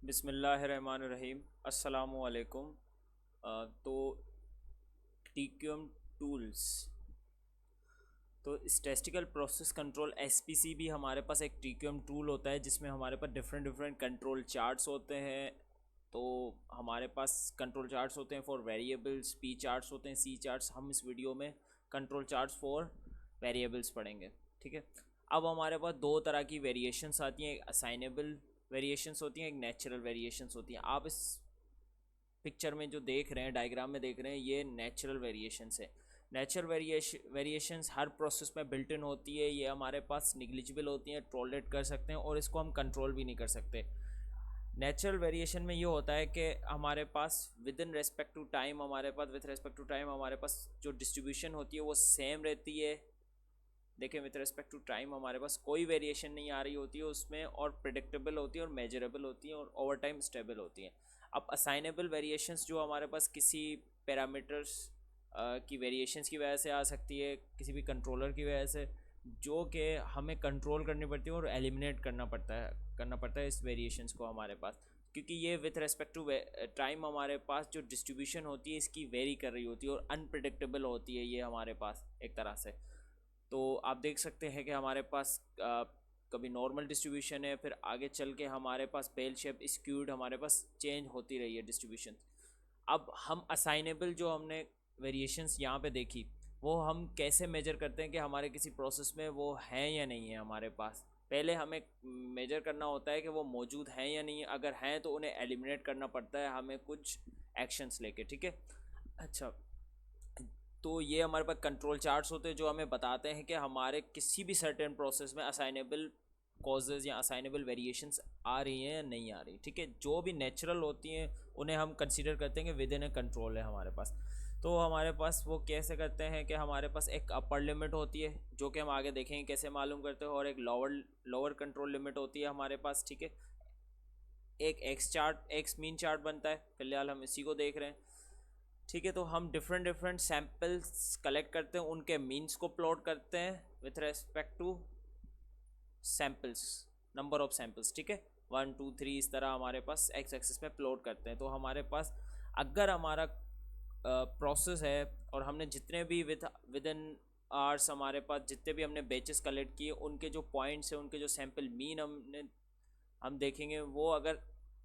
बिस्मिल्लाहिर्रहमानिर्रहीम। अस्सलामुअलैकुम। तो टीक्यूएम टूल्स, तो स्टैटिस्टिकल प्रोसेस कंट्रोल एसपीसी भी हमारे पास एक टीक्यूएम टूल होता है जिसमें हमारे पास डिफरेंट डिफरेंट कंट्रोल चार्ट्स होते हैं। तो हमारे पास कंट्रोल चार्ट्स होते हैं फॉर वेरिएबल्स, पी चार्ट्स होते हैं, सी चार्ट्स। हम इस वीडियो में कंट्रोल चार्ट्स फॉर वेरिएबल्स पढ़ेंगे। ठीक है। अब हमारे पास दो तरह की वेरिएशंस आती हैं, एक असाइनेबल वेरिएशंस होती हैं, एक नेचुरल वेरिएशंस होती हैं। आप इस पिक्चर में जो देख रहे हैं, डायग्राम में देख रहे हैं, ये नेचुरल वेरिएशंस है। नेचुरल वेरिएशंस हर प्रोसेस में बिल्ट इन होती है। ये हमारे पास निग्लिजिबल होती हैं, टॉलरेट कर सकते हैं और इसको हम कंट्रोल भी नहीं कर सकते। नेचुरल वेरिएशन में ये होता है कि हमारे पास with in respect to time, हमारे पास विद रेस्पेक्ट टू टाइम हमारे पास जो डिस्ट्रीब्यूशन होती है वो सेम रहती है। देखें, विथ रिस्पेक्ट टू टाइम हमारे पास कोई वेरिएशन नहीं आ रही होती है उसमें, और प्रिडिक्टेबल होती है और मेजरेबल होती है और ओवर टाइम स्टेबल होती हैं। अब असाइनेबल वेरिएशंस जो हमारे पास किसी पैरामीटर्स की वेरिएशंस की वजह से आ सकती है, किसी भी कंट्रोलर की वजह से, जो कि हमें कंट्रोल करनी पड़ती है और एलिमिनेट करना पड़ता है इस वेरिएशंस को हमारे पास, क्योंकि ये विथ रेस्पेक्ट टू टाइम हमारे पास जो डिस्ट्रीब्यूशन होती है इसकी वेरी कर रही होती है और अनप्रिडिक्टेबल होती है ये हमारे पास एक तरह से। तो आप देख सकते हैं कि हमारे पास कभी नॉर्मल डिस्ट्रीब्यूशन है, फिर आगे चल के हमारे पास बेल शेप स्क्यूड हमारे पास चेंज होती रही है डिस्ट्रीब्यूशन। अब हम असाइनेबल जो हमने वेरिएशंस यहाँ पे देखी, वो हम कैसे मेजर करते हैं कि हमारे किसी प्रोसेस में वो हैं या नहीं है हमारे पास। पहले हमें मेजर करना होता है कि वो मौजूद हैं या नहीं है। अगर हैं तो उन्हें एलिमिनेट करना पड़ता है हमें कुछ एक्शंस लेके। ठीक है। अच्छा, तो ये हमारे पास कंट्रोल चार्ट्स होते हैं जो हमें बताते हैं कि हमारे किसी भी सर्टेन प्रोसेस में असाइनेबल कॉजेज़ या असाइनेबल वेरिएशंस आ रही हैं या नहीं आ रही। ठीक है। जो भी नेचुरल होती हैं उन्हें हम कंसीडर करते हैं कि विद इन ए कंट्रोल है हमारे पास। तो हमारे पास वो कैसे करते हैं कि हमारे पास एक अपर लिमिट होती है जो कि हम आगे देखेंगे कैसे मालूम करते हैं, और एक लोअर कंट्रोल लिमिट होती है हमारे पास। ठीक है। एक एक्स मीन चार्ट बनता है, फिलहाल हम इसी को देख रहे हैं। ठीक है। तो हम डिफरेंट डिफरेंट सैम्पल्स कलेक्ट करते हैं, उनके मीन्स को प्लॉट करते हैं with respect to samples, number of samples. ठीक है। 1 2 3 इस तरह हमारे पास एक्स एक्सिस में प्लॉट करते हैं। तो हमारे पास अगर हमारा प्रोसेस है और हमने जितने भी विद इन आवर्स हमारे पास जितने भी हमने बैचेस कलेक्ट किए, उनके जो पॉइंट्स हैं, उनके जो सैम्पल मीन हम देखेंगे, वो अगर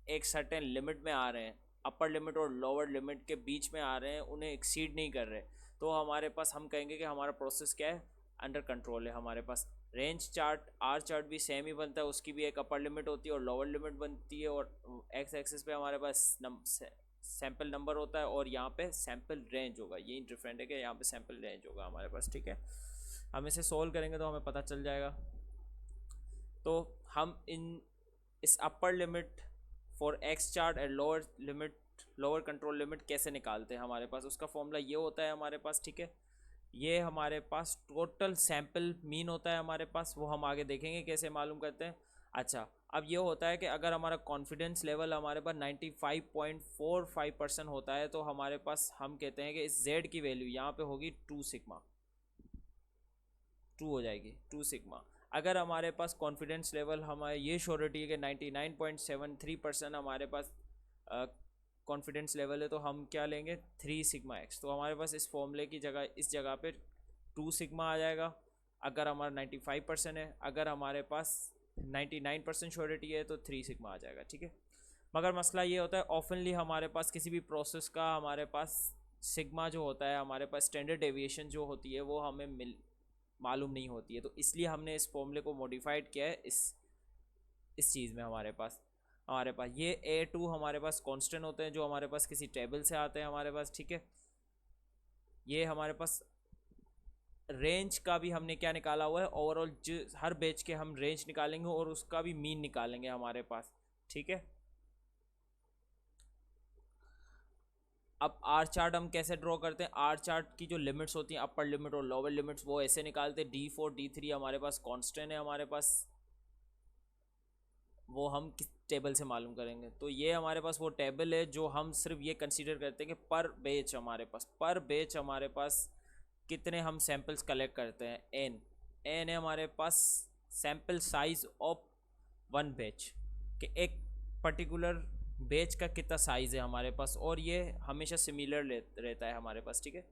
एक सर्टेन लिमिट में आ रहे हैं, अपर लिमिट और लोअर लिमिट के बीच में आ रहे हैं, उन्हें एक्सीड नहीं कर रहे, तो हमारे पास हम कहेंगे कि हमारा प्रोसेस क्या है, अंडर कंट्रोल है। हमारे पास रेंज चार्ट, आर चार्ट भी सेम ही बनता है, उसकी भी एक अपर लिमिट होती है और लोअर लिमिट बनती है, और एक्स एक्सिस पे हमारे पास सैम्पल नंबर होता है और यहाँ पे सैम्पल रेंज होगा। यही डिफरेंट है कि यहाँ पे सैम्पल रेंज होगा हमारे पास। ठीक है। हम इसे सोल्व करेंगे तो हमें पता चल जाएगा। तो हम इस upper limit for x chart and lower limit, lower control limit कैसे निकालते हैं, हमारे पास उसका फॉर्मूला ये होता है हमारे पास। ठीक है। ये हमारे पास टोटल सैम्पल मीन होता है हमारे पास, वो हम आगे देखेंगे कैसे मालूम करते हैं। अच्छा, अब ये होता है कि अगर हमारा कॉन्फिडेंस लेवल हमारे पास 95.45% होता है, तो हमारे पास हम कहते हैं कि इस जेड की वैल्यू यहाँ पे होगी 2 सिग्मा, 2 हो जाएगी 2 सिग्मा। अगर हमारे पारे कॉन्फिडेंस लेवल हमारे ये श्योरिटी है कि 99.73% हमारे पास कॉन्फिडेंस लेवल है, तो हम क्या लेंगे 3 सिग्मा एक्स। तो हमारे पास इस फॉर्मूले की जगह इस जगह पे 2 सिग्मा आ जाएगा अगर हमारा 95% है। अगर हमारे पास 99% श्योरिटी है तो 3 सिग्मा आ जाएगा। ठीक है। मगर मसला ये होता है, ऑफनली हमारे पास किसी भी प्रोसेस का हमारे पास सिग्मा जो होता है, हमारे पास स्टैंडर्ड डेविएशन जो होती है, वो हमें मालूम नहीं होती है। तो इसलिए हमने इस फॉर्मूले को मॉडिफाइड किया है इस चीज़ में। हमारे पास ये A2 हमारे पास कांस्टेंट होते हैं जो हमारे पास किसी टेबल से आते हैं हमारे पास। ठीक है। ये हमारे पास रेंज का भी हमने क्या निकाला हुआ है, ओवरऑल हर बैच के हम रेंज निकालेंगे और उसका भी मीन निकालेंगे हमारे पास। ठीक है। अब आर चार्ट हम कैसे ड्रॉ करते हैं, आर चार्ट की जो लिमिट्स होती हैं, अपर लिमिट और लोअर लिमिट्स, वो ऐसे निकालते हैं। D4 D3 हमारे पास कांस्टेंट है हमारे पास, वो हम किस टेबल से मालूम करेंगे। तो ये हमारे पास वो टेबल है जो हम सिर्फ ये कंसीडर करते हैं कि पर बैच हमारे पास कितने हम सैम्पल्स कलेक्ट करते हैं। एन है हमारे पास sample size of one batch, कि एक पर्टिकुलर बैच का कितना साइज़ है हमारे पास, और ये हमेशा सिमिलर रहता है हमारे पास, ठीक है।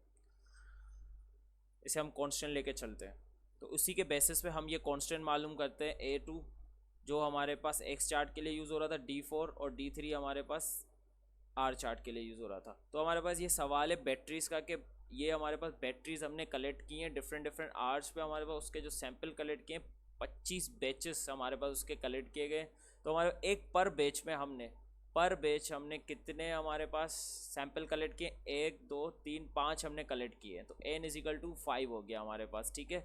इसे हम कांस्टेंट लेके चलते हैं, तो उसी के बेसिस पे हम ये कांस्टेंट मालूम करते हैं। A2 जो हमारे पास एक्स चार्ट के लिए यूज़ हो रहा था, D4 और D3 हमारे पास आर चार्ट के लिए यूज़ हो रहा था। तो हमारे पास ये सवाल है बैटरीज़ का, कि ये हमारे पास बैटरीज हमने कलेक्ट की हैं डिफरेंट डिफरेंट आर्स पे, हमारे पास उसके जो सैंपल कलेक्ट किए 25 बैचेस हमारे पास उसके कलेक्ट किए गए। तो हमारे एक पर बैच हमने कितने हमारे पास सैंपल कलेक्ट किए, 1 2 3 5 हमने कलेक्ट किए, तो n=5 हो गया हमारे पास, ठीक है।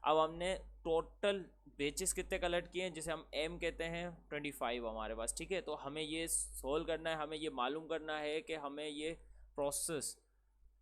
अब हमने टोटल बेचेस कितने कलेक्ट किए हैं, जिसे हम m कहते हैं, 25 हमारे पास, ठीक है। तो हमें ये सोल्व करना है, हमें ये मालूम करना है कि हमें ये प्रोसेस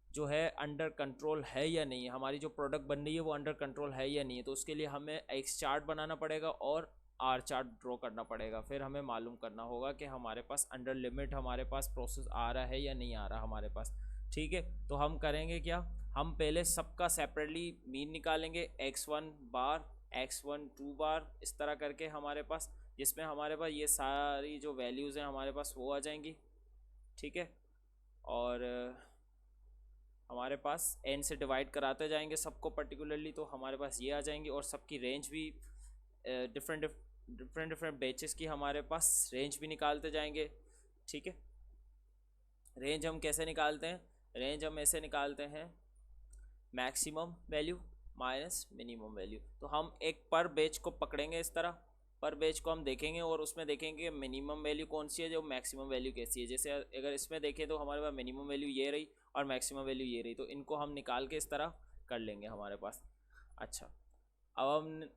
जो है अंडर कंट्रोल है या नहीं है, हमारी जो प्रोडक्ट बन रही है वो अंडर कंट्रोल है या नहीं है। तो उसके लिए हमें एक्स चार्ट बनाना पड़ेगा और आर चार्ट ड्रॉ करना पड़ेगा। फिर हमें मालूम करना होगा कि हमारे पास अंडर लिमिट हमारे पास प्रोसेस आ रहा है या नहीं आ रहा हमारे पास, ठीक है। तो हम करेंगे क्या, हम पहले सबका सेपरेटली मीन निकालेंगे, x1 बार x1 2 बार इस तरह करके हमारे पास, जिसमें हमारे पास ये सारी जो वैल्यूज़ हैं हमारे पास वो आ जाएंगी, ठीक है। और हमारे पास n से डिवाइड कराते जाएंगे सबको पर्टिकुलरली, तो हमारे पास ये आ जाएंगे। और सबकी रेंज भी डिफरेंट डिफरेंट बैचेस की हमारे पास रेंज भी निकालते जाएंगे, ठीक है। रेंज हम कैसे निकालते हैं, रेंज हम ऐसे निकालते हैं, maximum value minus minimum value. तो हम एक पर बैच को पकड़ेंगे इस तरह, पर बैच को हम देखेंगे और उसमें देखेंगे मिनिमम वैल्यू कौन सी है, जो मैक्सिमम वैल्यू कैसी है। जैसे अगर इसमें देखें तो हमारे पास मिनिमम वैल्यू ये रही और मैक्सिमम वैल्यू ये रही, तो इनको हम निकाल के इस तरह कर लेंगे हमारे पास। अच्छा, अब हम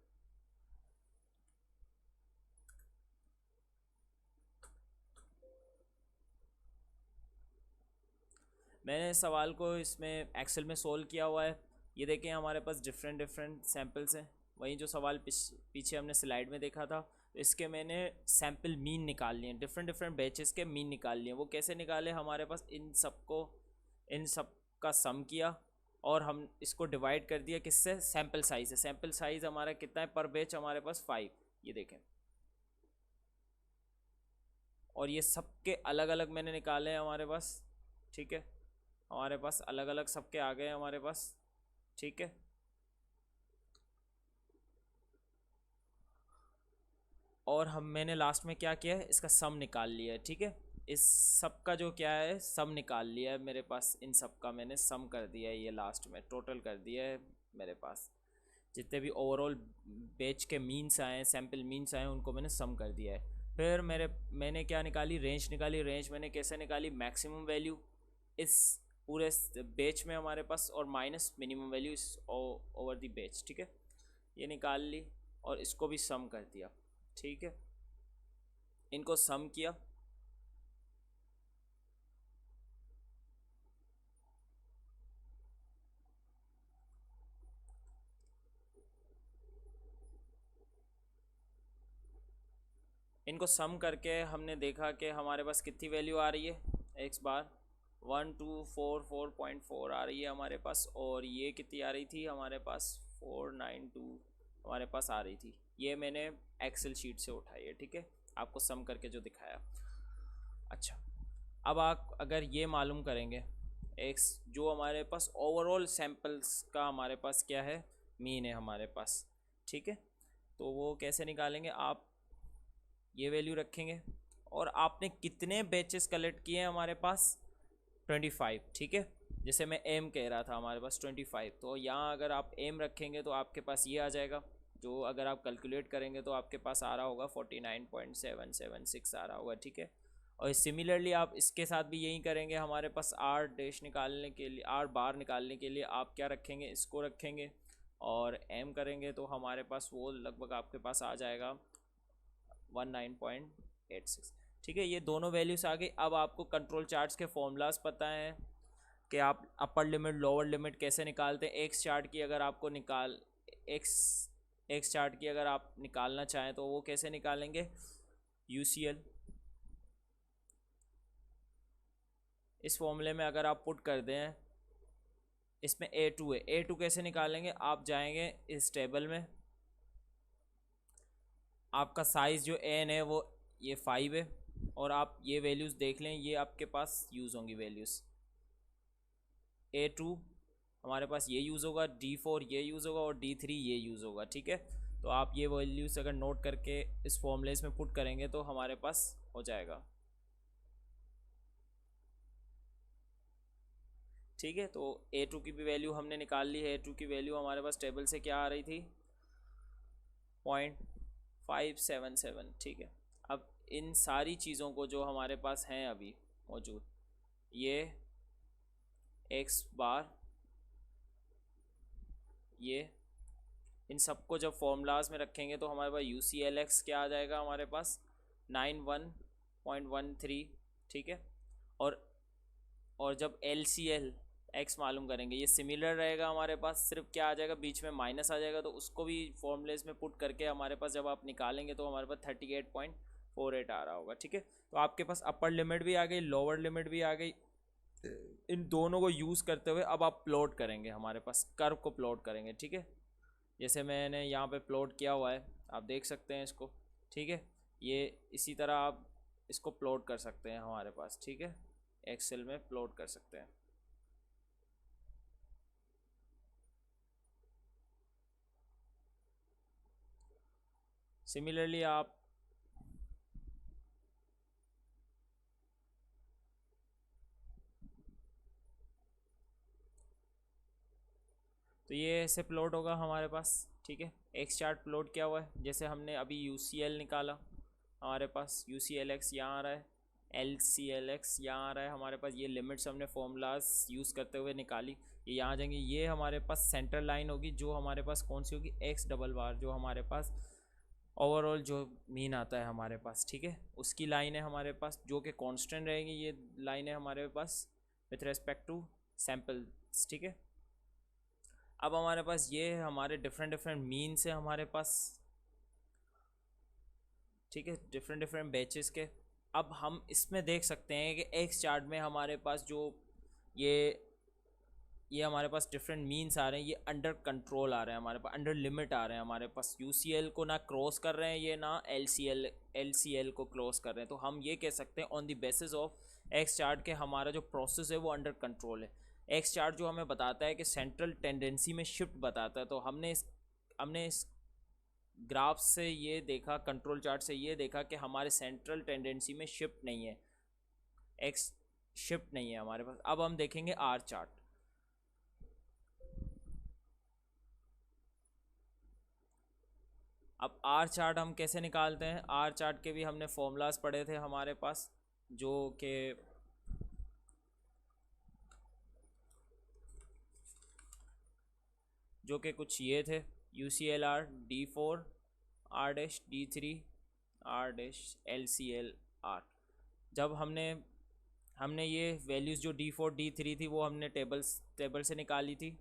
मैंने सवाल को इसमें एक्सेल में सोल्व किया हुआ है। ये देखें हमारे पास डिफरेंट डिफरेंट सैम्पल्स हैं, वहीं जो सवाल पीछे हमने स्लाइड में देखा था। तो इसके मैंने सैम्पल मीन निकाल लिए, डिफरेंट डिफरेंट बैचेस के मीन निकाल लिए। वो कैसे निकाले, हमारे पास इन सब का सम किया और हम इसको डिवाइड कर दिया किससे, सैम्पल साइज है। सैम्पल साइज हमारा कितना है पर बैच, हमारे पास 5, ये देखें। और ये सबके अलग अलग मैंने निकाले हैं हमारे पास, ठीक है। हमारे पास अलग अलग सबके आ गए हमारे पास, ठीक है। और मैंने लास्ट में क्या किया है, इसका सम निकाल लिया है, ठीक है। इस सब का जो क्या है सम निकाल लिया है मेरे पास, इन सब का मैंने सम कर दिया है, ये लास्ट में टोटल कर दिया है मेरे पास। जितने भी ओवरऑल बैच के मीन्स आए हैं, सैम्पल मीन्स आए हैं, उनको मैंने सम कर दिया है। फिर मैंने क्या निकाली, रेंज निकाली। रेंज मैंने कैसे निकाली, मैक्सिमम वैल्यू इस पूरे बैच में हमारे पास और माइनस मिनिमम वैल्यू इस ओवर द बैच, ठीक है। ये निकाल ली और इसको भी सम कर दिया, ठीक है। इनको सम किया, इनको सम करके हमने देखा कि हमारे पास कितनी वैल्यू आ रही है, एक्स बार 1244.4 आ रही है हमारे पास। और ये कितनी आ रही थी हमारे पास, 492 हमारे पास आ रही थी। ये मैंने एक्सेल शीट से उठाई है, ठीक है, आपको सम करके जो दिखाया। अच्छा, अब आप अगर ये मालूम करेंगे एक्स, जो हमारे पास ओवरऑल सैम्पल्स का हमारे पास क्या है, मीन है हमारे पास, ठीक है। तो वो कैसे निकालेंगे, आप ये वैल्यू रखेंगे और आपने कितने बैचेस कलेक्ट किए हैं हमारे पास, 25, ठीक है। जैसे मैं एम कह रहा था हमारे पास 25, तो यहाँ अगर आप एम रखेंगे तो आपके पास ये आ जाएगा, जो अगर आप कैलकुलेट करेंगे तो आपके पास आ रहा होगा 49.776 आ रहा होगा, ठीक है। और सिमिलरली आप इसके साथ भी यही करेंगे, हमारे पास आर डैश निकालने के लिए, आर बार निकालने के लिए आप क्या रखेंगे, इसको रखेंगे और एम करेंगे तो हमारे पास वो लगभग आपके पास आ जाएगा 19.86, ठीक है। ये दोनों वैल्यूज आ गई। अब आपको कंट्रोल चार्ट्स के फॉर्मूलाज पता हैं कि आप अपर लिमिट लोअर लिमिट कैसे निकालते हैं। एक्स चार्ट की अगर आपको एक्स चार्ट की अगर आप निकालना चाहें तो वो कैसे निकालेंगे, यूसीएल इस फॉर्मूले में अगर आप पुट कर दें, इसमें A2 है, A2 कैसे निकालेंगे, आप जाएंगे इस टेबल में, आपका साइज़ जो n है वो ये 5 है और आप ये वैल्यूज़ देख लें, ये आपके पास यूज़ होंगी वैल्यूज़। A2 हमारे पास ये यूज़ होगा, D4 ये यूज़ होगा और D3 ये यूज़ होगा, ठीक है। तो आप ये वैल्यूज़ अगर नोट करके इस फॉर्मूलेस में पुट करेंगे तो हमारे पास हो जाएगा, ठीक है। तो A2 की भी वैल्यू हमने निकाल ली है। A2 की वैल्यू हमारे पास टेबल से क्या आ रही थी, 0.577, ठीक है। अब इन सारी चीज़ों को जो हमारे पास हैं अभी मौजूद, ये एक्स बार, ये इन सबको जब फॉर्मूलाज में रखेंगे तो हमारे पास UCLX क्या आ जाएगा, हमारे पास 91.13, ठीक है। और और जब LCL X मालूम करेंगे, ये सिमिलर रहेगा हमारे पास, सिर्फ क्या आ जाएगा बीच में माइनस आ जाएगा, तो उसको भी फॉर्मूलेस में पुट करके हमारे पास जब आप निकालेंगे तो हमारे पास 38.48 आ रहा होगा, ठीक है। तो आपके पास अपर लिमिट भी आ गई, लोअर लिमिट भी आ गई। इन दोनों को यूज़ करते हुए अब आप प्लॉट करेंगे, हमारे पास कर्व को प्लॉट करेंगे, ठीक है। जैसे मैंने यहाँ पे प्लॉट किया हुआ है, आप देख सकते हैं इसको, ठीक है। ये इसी तरह आप इसको प्लॉट कर सकते हैं हमारे पास, ठीक है, एक्सेल में प्लॉट कर सकते हैं। सिमिलरली आप तो ये ऐसे प्लॉट होगा हमारे पास, ठीक है। एक्स चार्ट प्लॉट किया हुआ है, जैसे हमने अभी UCL निकाला, हमारे पास UCLX यहाँ आ रहा है, LCLX यहाँ आ रहा है, हमारे पास ये लिमिट्स हमने फॉर्मूलाज यूज़ करते हुए निकाली, ये यहाँ आ जाएंगे। ये हमारे पास सेंटर लाइन होगी, जो हमारे पास कौन सी होगी, एक्स डबल बार, जो हमारे पास ओवरऑल जो मीन आता है हमारे पास, ठीक है, उसकी लाइन है हमारे पास, जो कि कांस्टेंट रहेंगी। ये लाइन है हमारे पास विथ रेस्पेक्ट टू सैम्पल्स, ठीक है। अब हमारे पास ये हमारे डिफरेंट डिफरेंट मीन्स है हमारे पास, ठीक है, डिफरेंट डिफरेंट बैचेस के। अब हम इसमें देख सकते हैं कि एक्स चार्ट में हमारे पास जो ये ये हमारे पास डिफरेंट मीन्स आ रहे हैं, ये अंडर कंट्रोल आ रहे हैं हमारे पास, अंडर लिमिट आ रहे हैं हमारे पास। UCL को ना क्रॉस कर रहे हैं ये, ना LCL को क्रॉस कर रहे हैं। तो हम ये कह सकते हैं on the basis of x chart के हमारा जो प्रोसेस है वो अंडर कंट्रोल है। एक्स चार्ट जो हमें बताता है कि सेंट्रल टेंडेंसी में शिफ्ट बताता है, तो हमने इस ग्राफ से ये देखा, कंट्रोल चार्ट से ये देखा कि हमारे सेंट्रल टेंडेंसी में शिफ्ट नहीं है, एक्स शिफ्ट नहीं है हमारे पास। अब हम देखेंगे आर चार्ट। अब आर चार्ट हम कैसे निकालते हैं, आर चार्ट के भी हमने फॉर्मूलाज पढ़े थे हमारे पास, जो कि कुछ ये थे, UCLR D4 R dash D3 R dash LCLR। जब हमने ये वैल्यूज़ जो D4 D3 थी वो हमने टेबल से निकाली थी,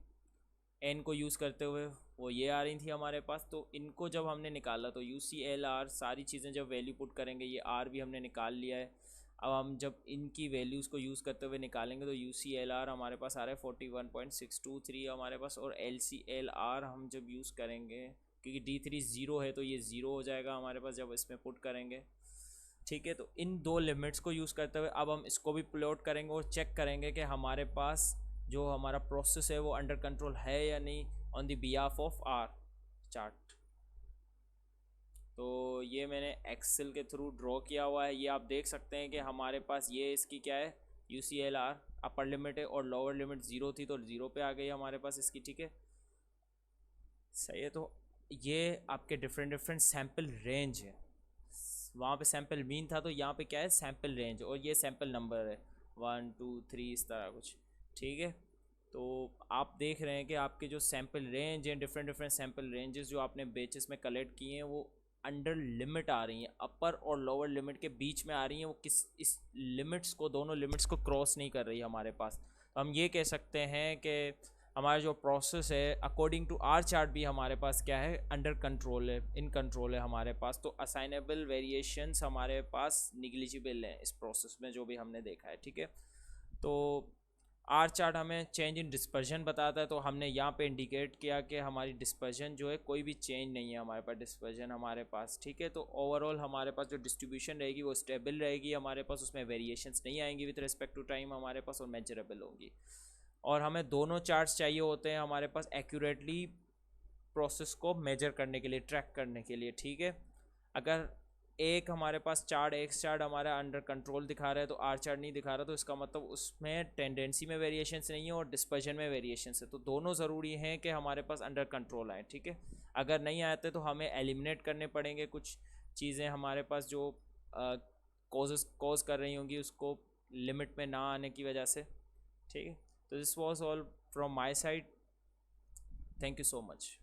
एन को यूज़ करते हुए वो ये आ रही थी हमारे पास। तो इनको जब हमने निकाला तो UCLR सारी चीज़ें जब वैल्यू पुट करेंगे, ये आर भी हमने निकाल लिया है। अब हम जब इनकी वैल्यूज़ को यूज़ करते हुए निकालेंगे तो UCLR हमारे पास आ रहा है 41.623 हमारे पास, और LCLR हम जब यूज़ करेंगे, क्योंकि D3 ज़ीरो है तो ये ज़ीरो हो जाएगा हमारे पास जब इसमें पुट करेंगे, ठीक है। तो इन दो लिमिट्स को यूज़ करते हुए अब हम इसको भी प्लॉट करेंगे और चेक करेंगे कि हमारे पास जो हमारा प्रोसेस है वो अंडर कंट्रोल है या नहीं on the behalf of our chart. तो ये मैंने एक्सेल के थ्रू ड्रॉ किया हुआ है, ये आप देख सकते हैं कि हमारे पास ये इसकी क्या है, UCLR अपर लिमिट है और लोअर लिमिट ज़ीरो थी तो ज़ीरो पे आ गई हमारे पास इसकी, ठीक है, सही है। तो ये आपके डिफरेंट डिफरेंट सैम्पल रेंज है, वहाँ पे सैम्पल मीन था तो यहाँ पे क्या है, सैम्पल रेंज, और ये सैम्पल नंबर है 1 2 3 इस तरह कुछ, ठीक है। तो आप देख रहे हैं कि आपके जो सैम्पल रेंज हैं, डिफरेंट डिफरेंट सैम्पल रेंजेस जो आपने बेचेस में कलेक्ट किए हैं वो अंडर लिमिट आ रही हैं, अपर और लोअर लिमिट के बीच में आ रही हैं, वो इस लिमिट्स को, दोनों लिमिट्स को क्रॉस नहीं कर रही हमारे पास। तो हम ये कह सकते हैं कि हमारा जो प्रोसेस है अकॉर्डिंग टू आर चार्ट भी हमारे पास क्या है, अंडर कंट्रोल है, इन कंट्रोल है हमारे पास। तो असाइनेबल वेरिएशंस हमारे पास निग्लिजिबल हैं इस प्रोसेस में, जो भी हमने देखा है, ठीक है। तो आर चार्ट हमें चेंज इन डिस्पर्जन बताता है, तो हमने यहाँ पे इंडिकेट किया कि हमारी डिस्पर्जन जो है कोई भी चेंज नहीं है हमारे पास डिस्पर्जन हमारे पास, ठीक है। तो ओवरऑल हमारे पास जो डिस्ट्रीब्यूशन रहेगी वो स्टेबल रहेगी हमारे पास, उसमें वेरिएशंस नहीं आएंगी विद रिस्पेक्ट टू टाइम हमारे पास, और मेजरेबल होंगी। और हमें दोनों चार्ट्स चाहिए होते हैं हमारे पास एक्यूरेटली प्रोसेस को मेजर करने के लिए, ट्रैक करने के लिए, ठीक है। अगर एक हमारे पास चार्ट, एक्स चार्ट हमारा अंडर कंट्रोल दिखा रहा है तो आर चार्ट नहीं दिखा रहा, तो इसका मतलब उसमें टेंडेंसी में वेरिएशंस नहीं है और डिस्पर्जन में वेरिएशंस है। तो दोनों ज़रूरी हैं कि हमारे पास अंडर कंट्रोल आए, ठीक है। अगर नहीं आते तो हमें एलिमिनेट करने पड़ेंगे कुछ चीज़ें हमारे पास जो कॉज कर रही होंगी उसको लिमिट में ना आने की वजह से, ठीक है। तो this was all from my side, thank you so much.